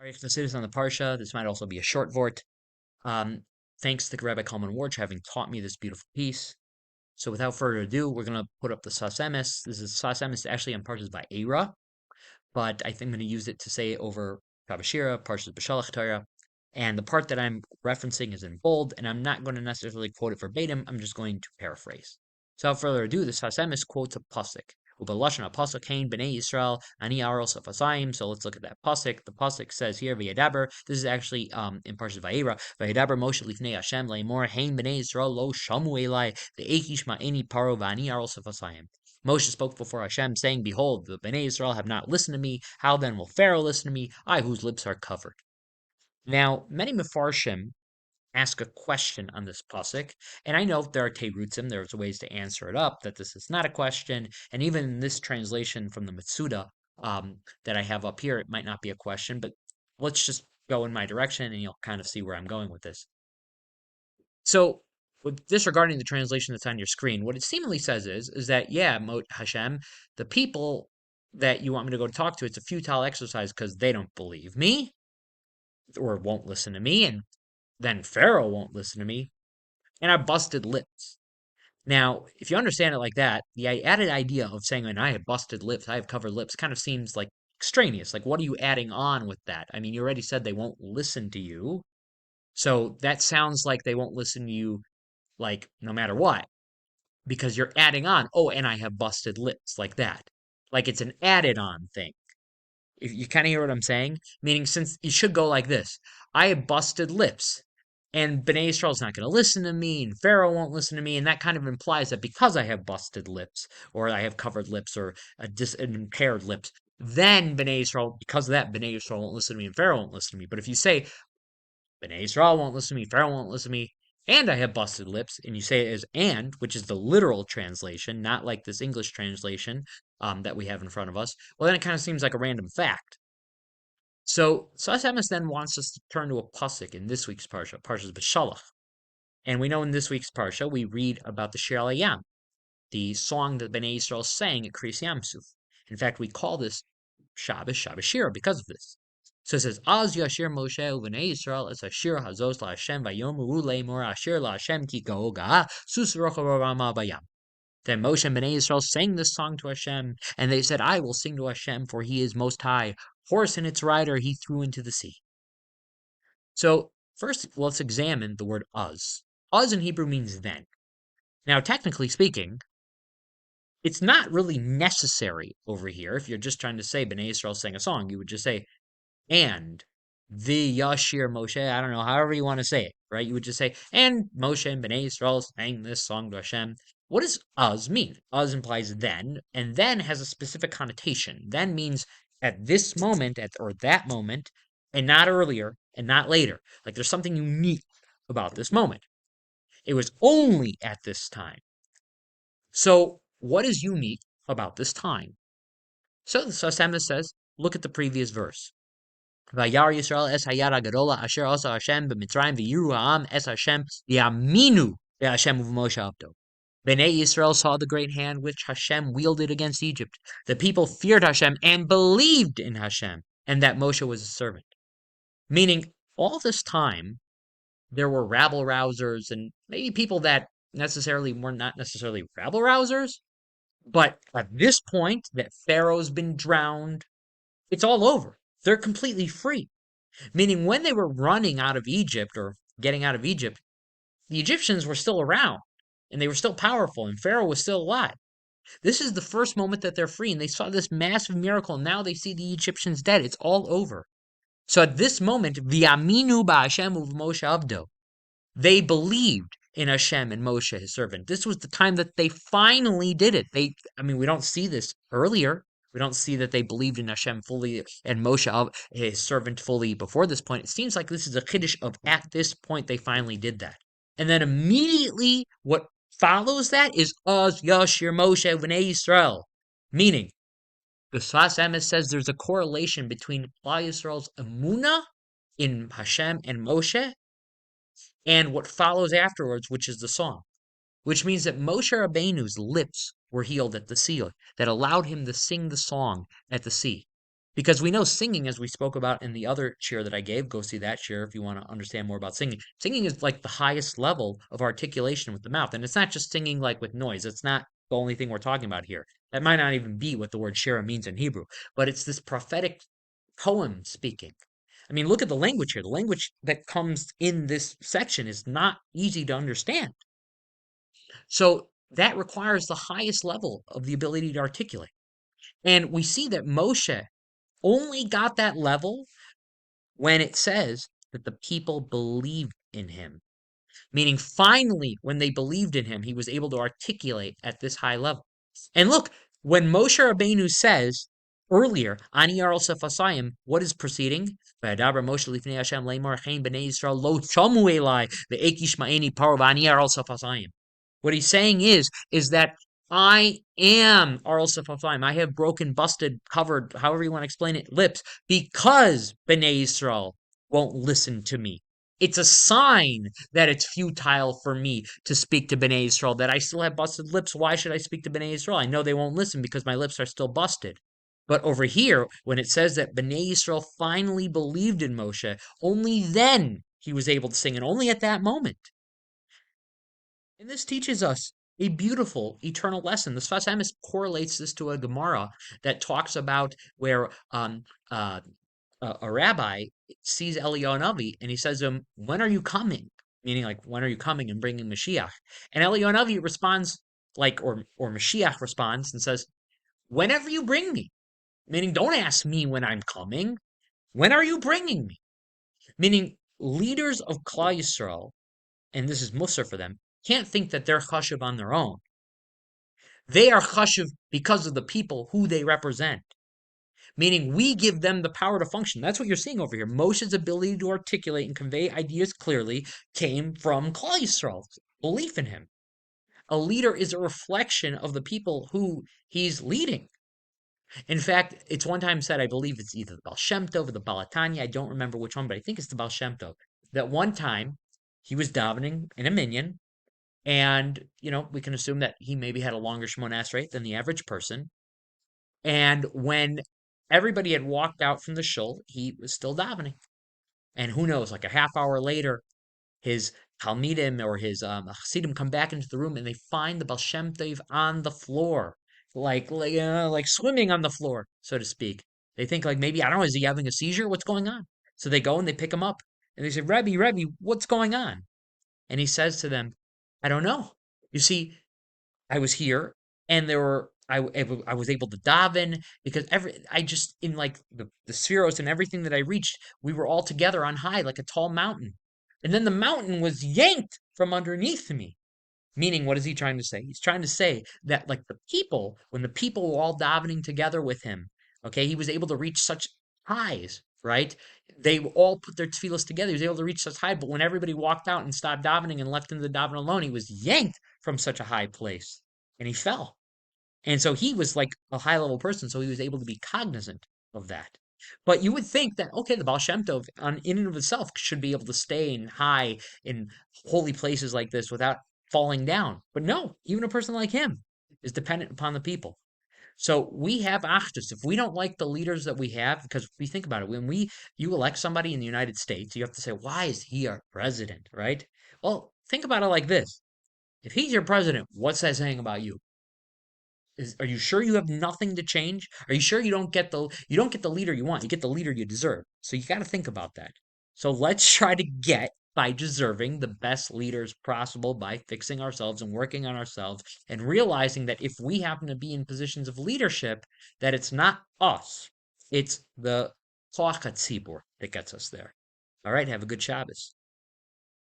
All right, Chasidus on the Parsha. This might also be a short vort. Um, Thanks to Rabbi Kalman Ward for having taught me this beautiful piece. So without further ado, we're going to put up the Sas Emes. This is Sas Emes actually on Parshas by Era, but I think I'm going to use it to say it over Shira, Parshas Beshalach Torah. And the part that I'm referencing is in bold, and I'm not going to necessarily quote it verbatim. I'm just going to paraphrase. So without further ado, the Sas Emes quotes a pasuk. Ubelashon pasuk Cain b'nei Yisrael ani aros afasayim. So let's look at that pasuk. The pasuk says here v'yadaber. This is actually in Parshas Vayera. V'yadaber Moshe lifnei Hashem leimor hein b'nei Yisrael lo shamu elai ve'ekish ma'eni paro v'ani aros afasayim. Moshe spoke before Hashem, saying, Behold, the Bnei Israel have not listened to me. How then will Pharaoh listen to me, I whose lips are covered? Now, many Mefarshim ask a question on this pasuk, and I know there are terutzim, there's ways to answer it up, that this is not a question, and even in this translation from the Mitsuda that I have up here, it might not be a question, but let's just go in my direction, and you'll kind of see where I'm going with this. So, with disregarding the translation that's on your screen, what it seemingly says is that, yeah, Hashem, the people that you want me to go talk to, it's a futile exercise because they don't believe me, or won't listen to me, and then Pharaoh won't listen to me, and I busted lips. Now, if you understand it like that, the added idea of saying, and I have busted lips, I have covered lips, kind of seems like extraneous. Like, what are you adding on with that? I mean, you already said they won't listen to you. So that sounds like they won't listen to you, like, no matter what, because you're adding on, oh, and I have busted lips, like that. Like it's an added on thing. If you kind of hear what I'm saying? Meaning, since it should go like this, I have busted lips, and Bnei Israel's not going to listen to me, and Pharaoh won't listen to me, and that kind of implies that because I have busted lips, or I have covered lips, or an impaired lips, then Bnei Israel, because of that, Bnei Israel won't listen to me, and Pharaoh won't listen to me. But if you say Bnei Israel won't listen to me, Pharaoh won't listen to me, and I have busted lips, and you say it as and, which is the literal translation, not like this English translation that we have in front of us, well, then it kind of seems like a random fact. So Sas Emes then wants us to turn to a pasuk in this week's Parsha, Parsha's Beshalach. And we know in this week's Parsha, we read about the Shira Yam, the song that Bnei Israel sang at Kriyas Yamsuf. In fact, we call this Shabbos Shira because of this. So it says, Az Yashir Moshe u'Bnei Yisrael es Ashir Hazos LaHashem vayomeru le'emor Ashir LaHashem ki ka'oga susrocha rama bayam. Then Moshe and Bnei Yisrael sang this song to Hashem, and they said, I will sing to Hashem, for he is most high. Horse and its rider he threw into the sea. So first, let's examine the word uz. Uz in Hebrew means then. Now, technically speaking, it's not really necessary over here. If you're just trying to say Bnei Yisrael sang a song, you would just say, and the Yashir Moshe, I don't know, however you want to say it, right? You would just say, and Moshe and Bnei Yisrael sang this song to Hashem. What does uz mean? Uz implies then, and then has a specific connotation. Then means at this moment, or that moment, and not earlier, and not later. Like there's something unique about this moment. It was only at this time. So, what is unique about this time? So the Sas Emes says, look at the previous verse. Vayar Yisrael es hayad hagadola asher asa Hashem b'Mitzrayim v'yiru ha'am es Hashem v'yaminu ve'Hashem u'Moshe abdo. Bnei Yisrael saw the great hand which Hashem wielded against Egypt. The people feared Hashem and believed in Hashem, and that Moshe was a servant. Meaning, all this time, there were rabble-rousers and maybe people that necessarily were not necessarily rabble-rousers, but at this point that Pharaoh's been drowned, it's all over. They're completely free. Meaning when they were running out of Egypt or getting out of Egypt, the Egyptians were still around and they were still powerful and Pharaoh was still alive. This is the first moment that they're free and they saw this massive miracle. And now they see the Egyptians dead. It's all over. So at this moment, V'yaminu ba'Hashem u'Moshe abdo, they believed in Hashem and Moshe, his servant. This was the time that they finally did it. We don't see this earlier. We don't see that they believed in Hashem fully and Moshe, his servant, fully before this point. It seems like this is a chiddush of at this point they finally did that. And then immediately what follows that is Az Yashir Moshe B'nei Yisrael. Meaning, the Sas Emes says there's a correlation between Klal Yisrael's emunah in Hashem and Moshe and what follows afterwards, which is the song. Which means that Moshe Rabbeinu's lips were healed at the sea, that allowed him to sing the song at the sea. Because we know singing, as we spoke about in the other share that I gave, go see that share if you want to understand more about singing. Singing is like the highest level of articulation with the mouth. And it's not just singing like with noise. It's not the only thing we're talking about here. That might not even be what the word Shira means in Hebrew, but it's this prophetic poem speaking. I mean, look at the language here. The language that comes in this section is not easy to understand. So that requires the highest level of the ability to articulate. And we see that Moshe only got that level when it says that the people believed in him. Meaning, finally, when they believed in him, he was able to articulate at this high level. And look, when Moshe Rabbeinu says earlier, Ani Arosef Asayim, what is proceeding? V'adabra Moshe lifnei Hashem leimor chein b'nei Yisrael lo chomu elai ve'ekish ma'eni paro v'ani Arosef Asayim. What he's saying is that I am Arosef Asayim. I have broken, busted, covered, however you want to explain it, lips, because B'nai Yisrael won't listen to me. It's a sign that it's futile for me to speak to B'nai Yisrael, that I still have busted lips. Why should I speak to B'nai Yisrael? I know they won't listen because my lips are still busted. But over here, when it says that B'nai Yisrael finally believed in Moshe, only then he was able to sing, and only at that moment. And this teaches us a beautiful eternal lesson. The Sfas Emes correlates this to a Gemara that talks about where a rabbi sees Eliyahu Navi and he says to him, "When are you coming?" Meaning, like, when are you coming and bringing Mashiach? And Eliyahu Navi responds, like, or Mashiach responds and says, "Whenever you bring me." Meaning, don't ask me when I'm coming. When are you bringing me? Meaning, leaders of Klal Yisrael, and this is Musar for them, can't think that they're chashuv on their own. They are chashuv because of the people who they represent. Meaning we give them the power to function. That's what you're seeing over here. Moshe's ability to articulate and convey ideas clearly came from Klal Yisrael's belief in him. A leader is a reflection of the people who he's leading. In fact, it's one time said, I believe it's either the Baal Shem Tov or the Baal Tanya, I don't remember which one, but I think it's the Baal Shem Tov, that one time he was davening in a minyan, and, we can assume that he maybe had a longer Shemona Esrei than the average person. And when everybody had walked out from the shul, he was still davening. And who knows, like a half hour later, his Talmidim or his Chassidim come back into the room and they find the Baal Shem Tov on the floor, like swimming on the floor, so to speak. They think like maybe, I don't know, is he having a seizure? What's going on? So they go and they pick him up and they say, Rebbe, what's going on? And he says to them, I don't know. You see, I was here and I was able to daven because I just, in like the spheros and everything that I reached, we were all together on high like a tall mountain. And then the mountain was yanked from underneath me. Meaning, what is he trying to say? He's trying to say that, like, when the people were all davening together with him, okay, he was able to reach such highs, right? They all put their tefillos together. He was able to reach such high, but when everybody walked out and stopped davening and left him to daven alone, he was yanked from such a high place and he fell. And so he was like a high level person, so he was able to be cognizant of that. But you would think that, okay, the Baal Shem Tov in and of itself should be able to stay in high in holy places like this without falling down. But no, even a person like him is dependent upon the people. So we have achdus. If we don't like the leaders that we have, because we think about it, when you elect somebody in the United States, you have to say, why is he our president, right? Well, think about it like this. If he's your president, what's that saying about you? Are you sure you have nothing to change? Are you sure you don't get the leader you want? You get the leader you deserve. So you got to think about that. So let's try to get by deserving the best leaders possible by fixing ourselves and working on ourselves and realizing that if we happen to be in positions of leadership, that it's not us. It's the Koach HaTzibur that gets us there. All right, have a good Shabbos.